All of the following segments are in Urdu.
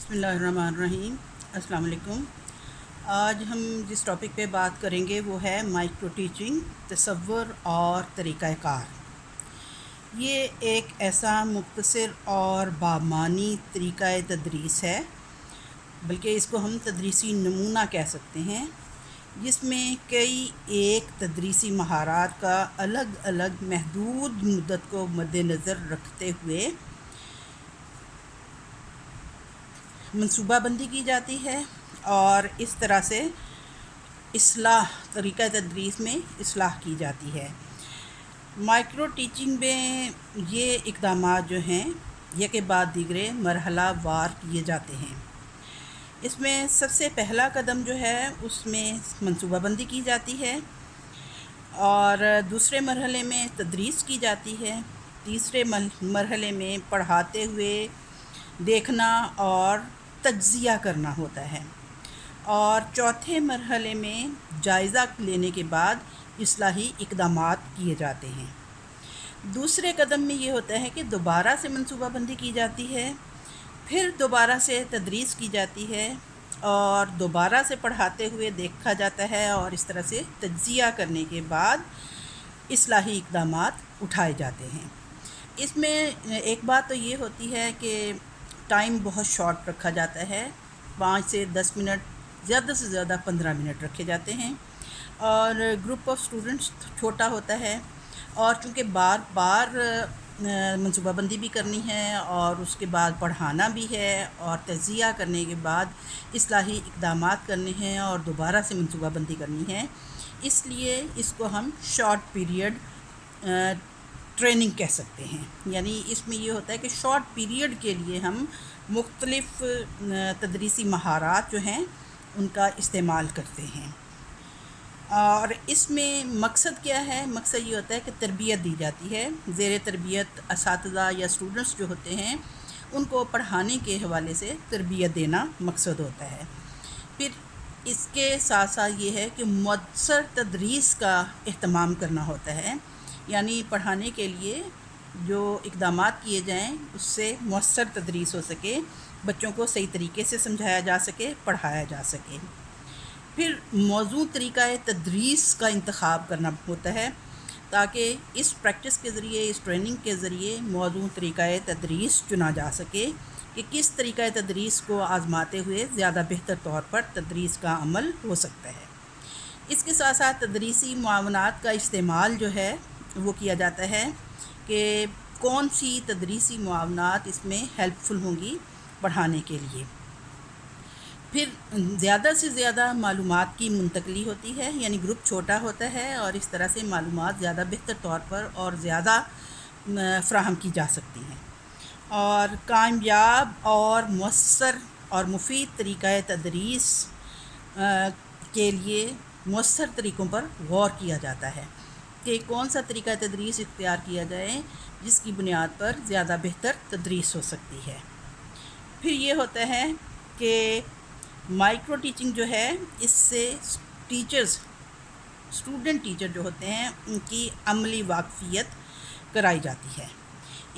بسم اللہ الرحمن الرحیم۔ السلام علیکم۔ آج ہم جس ٹاپک پہ بات کریں گے وہ ہے مائکرو ٹیچنگ، تصور اور طریقہ کار۔ یہ ایک ایسا مختصر اور بامعنی طریقہ تدریس ہے، بلکہ اس کو ہم تدریسی نمونہ کہہ سکتے ہیں، جس میں کئی ایک تدریسی مہارات کا الگ الگ محدود مدت کو مد نظر رکھتے ہوئے منصوبہ بندی کی جاتی ہے، اور اس طرح سے طریقہ تدریس میں اصلاح کی جاتی ہے۔ مائکرو ٹیچنگ میں یہ اقدامات جو ہیں یکے بعد دیگرے مرحلہ وار کیے جاتے ہیں۔ اس میں سب سے پہلا قدم جو ہے اس میں منصوبہ بندی کی جاتی ہے، اور دوسرے مرحلے میں تدریس کی جاتی ہے، تیسرے مرحلے میں پڑھاتے ہوئے دیکھنا اور تجزیہ کرنا ہوتا ہے، اور چوتھے مرحلے میں جائزہ لینے کے بعد اصلاحی اقدامات کیے جاتے ہیں۔ دوسرے قدم میں یہ ہوتا ہے کہ دوبارہ سے منصوبہ بندی کی جاتی ہے، پھر دوبارہ سے تدریس کی جاتی ہے، اور دوبارہ سے پڑھاتے ہوئے دیکھا جاتا ہے، اور اس طرح سے تجزیہ کرنے کے بعد اصلاحی اقدامات اٹھائے جاتے ہیں۔ اس میں ایک بات تو یہ ہوتی ہے کہ ٹائم بہت شارٹ رکھا جاتا ہے، 5 سے 10 منٹ، زیادہ سے زیادہ 15 منٹ رکھے جاتے ہیں، اور گروپ آف اسٹوڈنٹس چھوٹا ہوتا ہے، اور چونکہ بار بار منصوبہ بندی بھی کرنی ہے، اور اس کے بعد پڑھانا بھی ہے، اور تجزیہ کرنے کے بعد اصلاحی اقدامات کرنے ہیں، اور دوبارہ سے منصوبہ بندی کرنی ہے، اس لیے اس کو ہم شارٹ پیریڈ ٹریننگ کہہ سکتے ہیں۔ یعنی اس میں یہ ہوتا ہے کہ شارٹ پیریڈ کے لیے ہم مختلف تدریسی مہارات جو ہیں ان کا استعمال کرتے ہیں، اور اس میں مقصد کیا ہے؟ مقصد یہ ہوتا ہے کہ تربیت دی جاتی ہے، زیر تربیت اساتذہ یا اسٹوڈنٹس جو ہوتے ہیں ان کو پڑھانے کے حوالے سے تربیت دینا مقصد ہوتا ہے۔ پھر اس کے ساتھ ساتھ یہ ہے کہ مؤثر تدریس کا اہتمام کرنا ہوتا ہے، یعنی پڑھانے کے لیے جو اقدامات کیے جائیں اس سے مؤثر تدریس ہو سکے، بچوں کو صحیح طریقے سے سمجھایا جا سکے، پڑھایا جا سکے۔ پھر موزوں طریقہ تدریس کا انتخاب کرنا ہوتا ہے، تاکہ اس پریکٹس کے ذریعے، اس ٹریننگ کے ذریعے موزوں طریقہ تدریس چنا جا سکے کہ کس طریقہ تدریس کو آزماتے ہوئے زیادہ بہتر طور پر تدریس کا عمل ہو سکتا ہے۔ اس کے ساتھ ساتھ تدریسی معاونات کا استعمال جو ہے وہ کیا جاتا ہے کہ کون سی تدریسی معاونات اس میں ہیلپ فل ہوں گی پڑھانے کے لیے۔ پھر زیادہ سے زیادہ معلومات کی منتقلی ہوتی ہے، یعنی گروپ چھوٹا ہوتا ہے، اور اس طرح سے معلومات زیادہ بہتر طور پر اور زیادہ فراہم کی جا سکتی ہیں، اور کامیاب اور مؤثر اور مفید طریقہ تدریس کے لیے مؤثر طریقوں پر غور کیا جاتا ہے کہ کون سا طریقہ تدریس اختیار کیا جائے جس کی بنیاد پر زیادہ بہتر تدریس ہو سکتی ہے۔ پھر یہ ہوتا ہے کہ مائکرو ٹیچنگ جو ہے اس سے اسٹوڈنٹ ٹیچر جو ہوتے ہیں ان کی عملی واقفیت کرائی جاتی ہے۔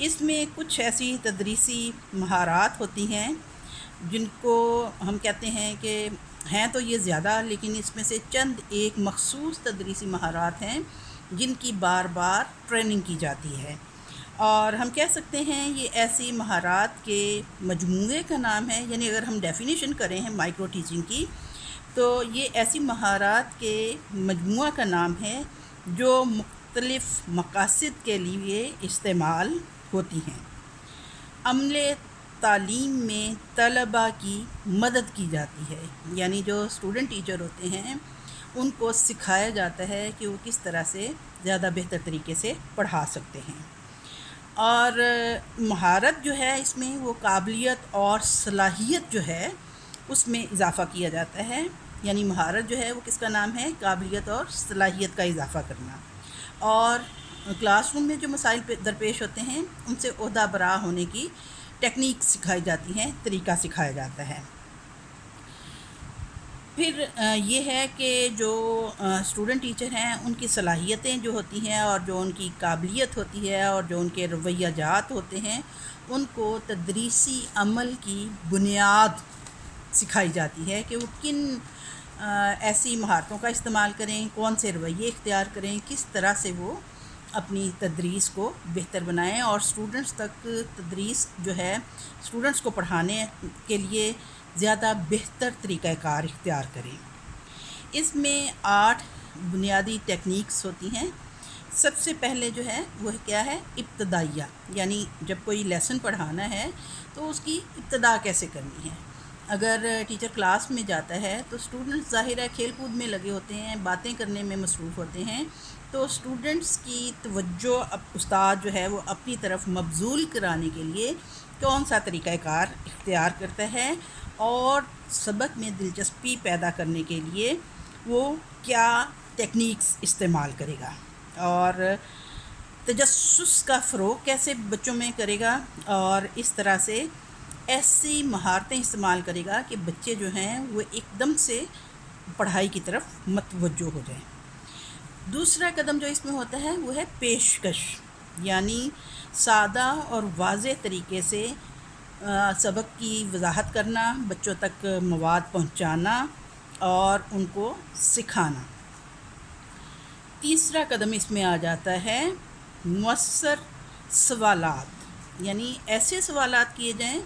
اس میں کچھ ایسی تدریسی مہارات ہوتی ہیں جن کو ہم کہتے ہیں کہ ہیں تو یہ زیادہ، لیکن اس میں سے چند ایک مخصوص تدریسی مہارات ہیں جن کی بار بار ٹریننگ کی جاتی ہے، اور ہم کہہ سکتے ہیں یہ ایسی مہارات کے مجموعے کا نام ہے۔ یعنی اگر ہم ڈیفینیشن کریں ہیں مائکرو ٹیچنگ کی، تو یہ ایسی مہارات کے مجموعہ کا نام ہے جو مختلف مقاصد کے لیے استعمال ہوتی ہیں۔ عملے تعلیم میں طلباء کی مدد کی جاتی ہے، یعنی جو اسٹوڈنٹ ٹیچر ہوتے ہیں ان کو سکھایا جاتا ہے کہ وہ کس طرح سے زیادہ بہتر طریقے سے پڑھا سکتے ہیں، اور مہارت جو ہے اس میں وہ قابلیت اور صلاحیت جو ہے اس میں اضافہ کیا جاتا ہے۔ یعنی مہارت جو ہے وہ کس کا نام ہے؟ قابلیت اور صلاحیت کا اضافہ کرنا، اور کلاس روم میں جو مسائل درپیش ہوتے ہیں ان سے عہدہ برا ہونے کی ٹیکنیک سکھائی جاتی ہیں، طریقہ سکھایا جاتا ہے۔ پھر یہ ہے کہ جو اسٹوڈنٹ ٹیچر ہیں ان کی صلاحیتیں جو ہوتی ہیں اور جو ان کی قابلیت ہوتی ہے اور جو ان کے رویہ جات ہوتے ہیں ان کو تدریسی عمل کی بنیاد سکھائی جاتی ہے کہ وہ کن ایسی مہارتوں کا استعمال کریں، کون سے رویے اختیار کریں، کس طرح سے وہ اپنی تدریس کو بہتر بنائیں اور اسٹوڈنٹس تک تدریس جو ہے اسٹوڈنٹس کو پڑھانے کے لیے زیادہ بہتر طریقہ کار اختیار کریں۔ اس میں 8 بنیادی ٹیکنیکس ہوتی ہیں۔ سب سے پہلے جو ہے وہ کیا ہے، ابتدائیہ، یعنی جب کوئی لیسن پڑھانا ہے تو اس کی ابتدا کیسے کرنی ہے۔ اگر ٹیچر کلاس میں جاتا ہے تو اسٹوڈنٹس ظاہر ہے کھیل کود میں لگے ہوتے ہیں، باتیں کرنے میں مصروف ہوتے ہیں، تو اسٹوڈنٹس کی توجہ استاد جو ہے وہ اپنی طرف مبذول کرانے کے لیے کون سا طریقہ کار اختیار کرتا ہے اور سبق میں دلچسپی پیدا کرنے کے لیے وہ کیا ٹیکنیکس استعمال کرے گا اور تجسس کا فروغ کیسے بچوں میں کرے گا، اور اس طرح سے ایسی مہارتیں استعمال کرے گا کہ بچے جو ہیں وہ ایک دم سے پڑھائی کی طرف متوجہ ہو جائیں۔ دوسرا قدم جو اس میں ہوتا ہے وہ ہے پیشکش، یعنی سادہ اور واضح طریقے سے سبق کی وضاحت کرنا، بچوں تک مواد پہنچانا اور ان کو سکھانا۔ تیسرا قدم اس میں آ جاتا ہے مؤثر سوالات، یعنی ایسے سوالات کیے جائیں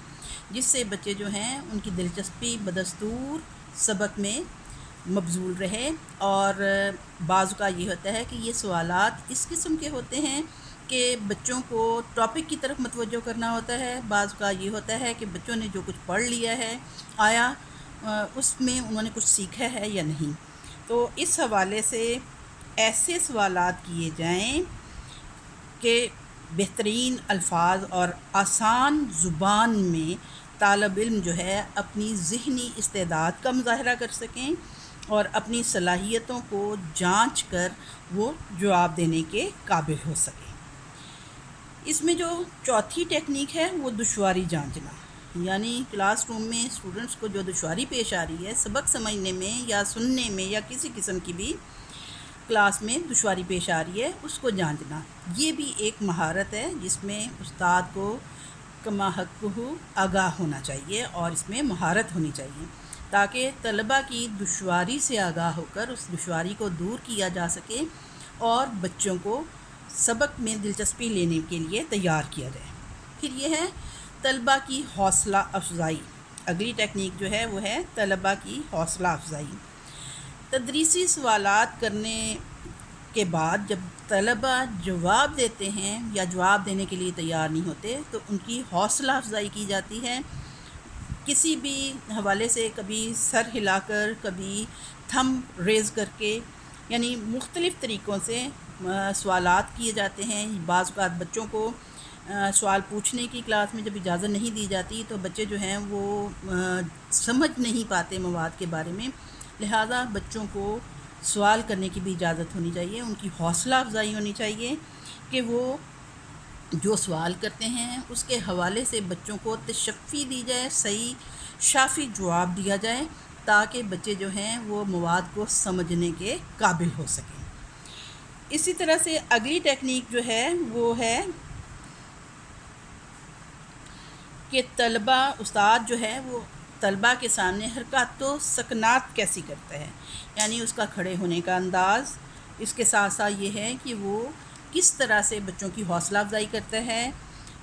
جس سے بچے جو ہیں ان کی دلچسپی بدستور سبق میں مبذول رہے، اور بعض کا یہ ہوتا ہے کہ یہ سوالات اس قسم کے ہوتے ہیں کہ بچوں کو ٹاپک کی طرف متوجہ کرنا ہوتا ہے، بعض کا یہ ہوتا ہے کہ بچوں نے جو کچھ پڑھ لیا ہے آیا اس میں انہوں نے کچھ سیکھا ہے یا نہیں۔ تو اس حوالے سے ایسے سوالات کیے جائیں کہ بہترین الفاظ اور آسان زبان میں طالب علم جو ہے اپنی ذہنی استعداد کا مظاہرہ کر سکیں اور اپنی صلاحیتوں کو جانچ کر وہ جواب دینے کے قابل ہو سکیں۔ اس میں جو چوتھی ٹیکنیک ہے وہ دشواری جانچنا، یعنی کلاس روم میں اسٹوڈنٹس کو جو دشواری پیش آ رہی ہے سبق سمجھنے میں یا سننے میں یا کسی قسم کی بھی کلاس میں دشواری پیش آ رہی ہے اس کو جانچنا، یہ بھی ایک مہارت ہے جس میں استاد کو کما حق آگاہ ہونا چاہیے اور اس میں مہارت ہونی چاہیے تاکہ طلبہ کی دشواری سے آگاہ ہو کر اس دشواری کو دور کیا جا سکے اور بچوں کو سبق میں دلچسپی لینے کے لیے تیار کیا جائے۔ پھر یہ ہے طلبہ کی حوصلہ افزائی، اگلی ٹیکنیک جو ہے وہ ہے طلبہ کی حوصلہ افزائی۔ تدریسی سوالات کرنے کے بعد جب طلبہ جواب دیتے ہیں یا جواب دینے کے لیے تیار نہیں ہوتے تو ان کی حوصلہ افزائی کی جاتی ہے، کسی بھی حوالے سے کبھی سر ہلا کر، کبھی تھم ریز کر کے، یعنی مختلف طریقوں سے سوالات کیے جاتے ہیں۔ بعض اوقات بچوں کو سوال پوچھنے کی کلاس میں جب اجازت نہیں دی جاتی تو بچے جو ہیں وہ سمجھ نہیں پاتے مواد کے بارے میں، لہٰذا بچوں کو سوال کرنے کی بھی اجازت ہونی چاہیے، ان کی حوصلہ افزائی ہونی چاہیے کہ وہ جو سوال کرتے ہیں اس کے حوالے سے بچوں کو تشفی دی جائے، صحیح شافی جواب دیا جائے تاکہ بچے جو ہیں وہ مواد کو سمجھنے کے قابل ہو سکیں۔ اسی طرح سے اگلی ٹیکنیک جو ہے وہ ہے کہ استاد جو ہے وہ طلبہ کے سامنے حرکات و سکنات کیسی کرتا ہے، یعنی اس کا کھڑے ہونے کا انداز، اس کے ساتھ ساتھ یہ ہے کہ وہ کس طرح سے بچوں کی حوصلہ افزائی کرتا ہے،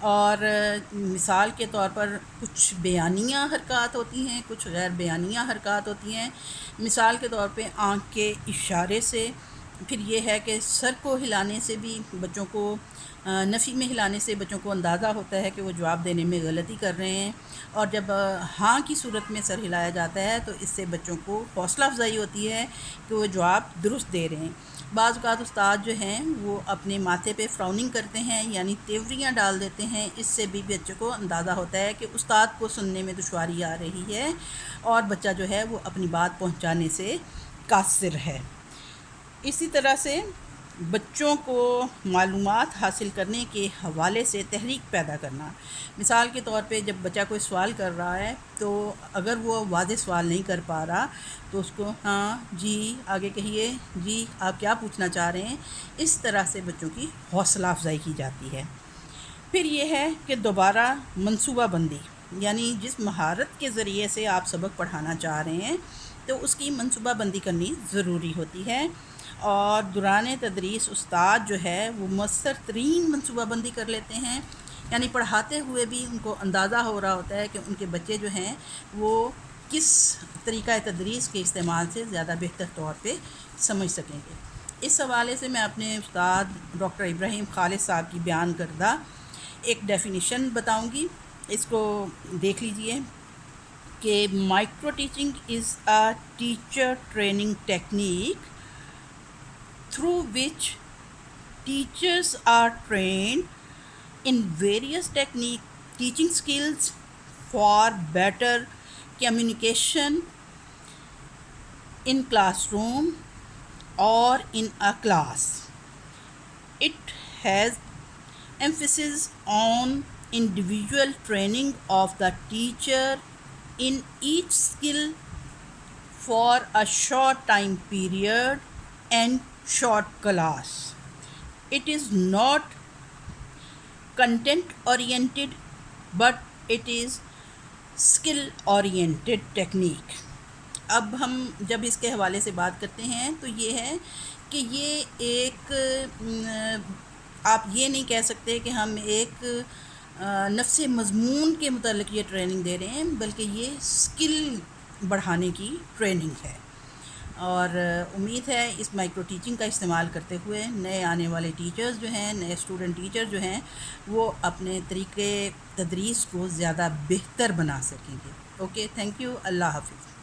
اور مثال کے طور پر کچھ بیانیہ حرکات ہوتی ہیں، کچھ غیر بیانیہ حرکات ہوتی ہیں۔ مثال کے طور پہ آنکھ کے اشارے سے، پھر یہ ہے کہ سر کو ہلانے سے بھی بچوں کو، نفی میں ہلانے سے بچوں کو اندازہ ہوتا ہے کہ وہ جواب دینے میں غلطی کر رہے ہیں، اور جب ہاں کی صورت میں سر ہلایا جاتا ہے تو اس سے بچوں کو حوصلہ افزائی ہوتی ہے کہ وہ جواب درست دے رہے ہیں۔ بعض اوقات استاد جو ہیں وہ اپنے ماتھے پہ فراؤننگ کرتے ہیں، یعنی تیوریاں ڈال دیتے ہیں، اس سے بھی بچوں کو اندازہ ہوتا ہے کہ استاد کو سننے میں دشواری آ رہی ہے اور بچہ جو ہے وہ اپنی بات پہنچانے سے قاصر ہے۔ اسی طرح سے بچوں کو معلومات حاصل کرنے کے حوالے سے تحریک پیدا کرنا۔ مثال کے طور پہ جب بچہ کوئی سوال کر رہا ہے تو اگر وہ واضح سوال نہیں کر پا رہا تو اس کو ہاں جی آگے کہیے، جی آپ کیا پوچھنا چاہ رہے ہیں، اس طرح سے بچوں کی حوصلہ افزائی کی جاتی ہے۔ پھر یہ ہے کہ دوبارہ منصوبہ بندی، یعنی جس مہارت کے ذریعے سے آپ سبق پڑھانا چاہ رہے ہیں تو اس کی منصوبہ بندی کرنی ضروری ہوتی ہے، اور دوران تدریس استاد جو ہے وہ مؤثر ترین منصوبہ بندی کر لیتے ہیں، یعنی پڑھاتے ہوئے بھی ان کو اندازہ ہو رہا ہوتا ہے کہ ان کے بچے جو ہیں وہ کس طریقہ تدریس کے استعمال سے زیادہ بہتر طور پہ سمجھ سکیں گے۔ اس حوالے سے میں اپنے استاد ڈاکٹر ابراہیم خالد صاحب کی بیان کردہ ایک ڈیفینیشن بتاؤں گی، اس کو دیکھ لیجئے کہ micro teaching is a teacher training technique through which teachers are trained in various teaching skills for better communication in classroom or in a class. It has emphasis on individual training of the teacher in each skill for a short time period and short class. It is not content oriented but it is skill oriented technique. اب ہم جب اس کے حوالے سے بات کرتے ہیں تو یہ ہے کہ یہ ایک آپ یہ نہیں کہہ سکتے کہ ہم ایک نفس مضمون کے متعلق یہ ٹریننگ دے رہے ہیں، بلکہ یہ اسکل بڑھانے کی ٹریننگ ہے، اور امید ہے اس مائکرو ٹیچنگ کا استعمال کرتے ہوئے نئے آنے والے ٹیچرز جو ہیں، نئے اسٹوڈنٹ ٹیچر جو ہیں، وہ اپنے طریقے تدریس کو زیادہ بہتر بنا سکیں گے۔ اوکے، تھینک یو، اللہ حافظ۔